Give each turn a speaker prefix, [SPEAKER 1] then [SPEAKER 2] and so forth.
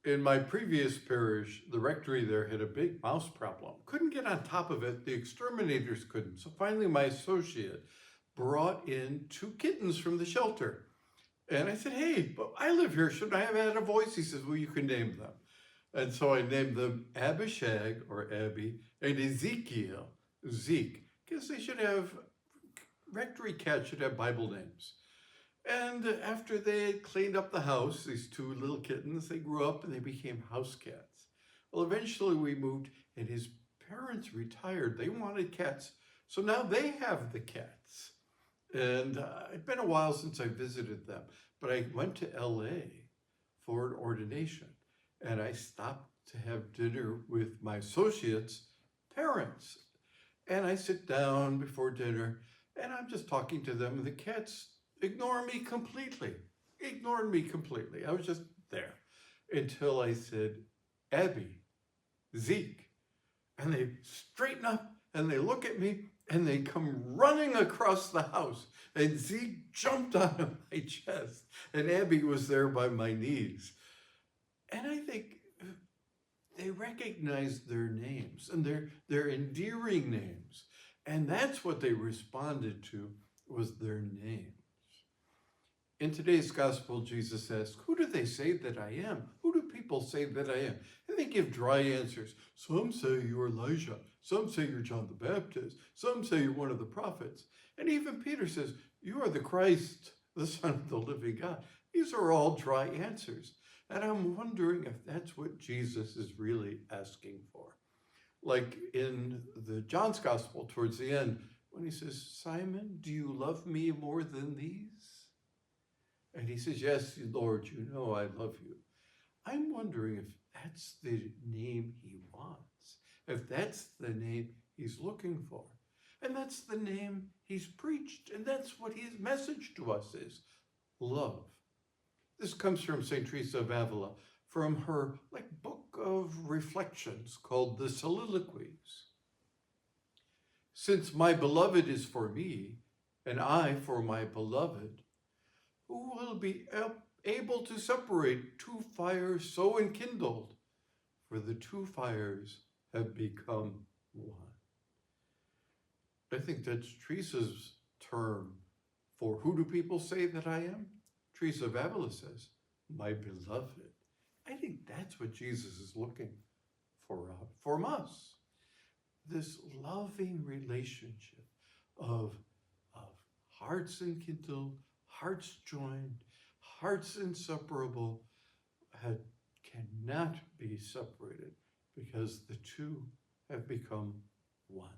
[SPEAKER 1] In my previous parish, the rectory there had a big mouse problem. Couldn't get on top of it. The exterminators couldn't. So finally, my associate brought in 2 kittens from the shelter. And I said, hey, but I live here. Shouldn't I have had a voice? He says, well, you can name them. And so I named them Abishag, or Abby, and Ezekiel, Zeke, because they should have, rectory cats should have Bible names. And after they had cleaned up the house, these 2 little kittens, they grew up and they became house cats. Well, eventually we moved and his parents retired. They wanted cats. So now they have the cats. And it's been a while since I visited them, but I went to LA for an ordination and I stopped to have dinner with my associates' parents. And I sit down before dinner and I'm just talking to them and the cats ignored me completely. I was just there until I said, Abby, Zeke. And they straighten up and they look at me and they come running across the house. And Zeke jumped onto my chest and Abby was there by my knees. And I think they recognized their names and their endearing names. And that's what they responded to, was their names. In today's gospel, Jesus asks, who do they say that I am? Who do people say that I am? And they give dry answers. Some say you're Elijah. Some say you're John the Baptist. Some say you're one of the prophets. And even Peter says, you are the Christ, the Son of the living God. These are all dry answers. And I'm wondering if that's what Jesus is really asking for. Like in the John's gospel towards the end, when he says, Simon, do you love me more than these? And he says, yes, Lord, you know I love you. I'm wondering if that's the name he wants, if that's the name he's looking for. And that's the name he's preached. And that's what his message to us is, love. This comes from St. Teresa of Avila, from her book of reflections called the Soliloquies. Since my beloved is for me, and I for my beloved, who will be able to separate 2 fires so enkindled? For the 2 fires have become one. I think that's Teresa's term for who do people say that I am? Teresa of Avila says, my beloved. I think that's what Jesus is looking for from us. This loving relationship of hearts enkindled, hearts joined, hearts inseparable, cannot be separated because the 2 have become one.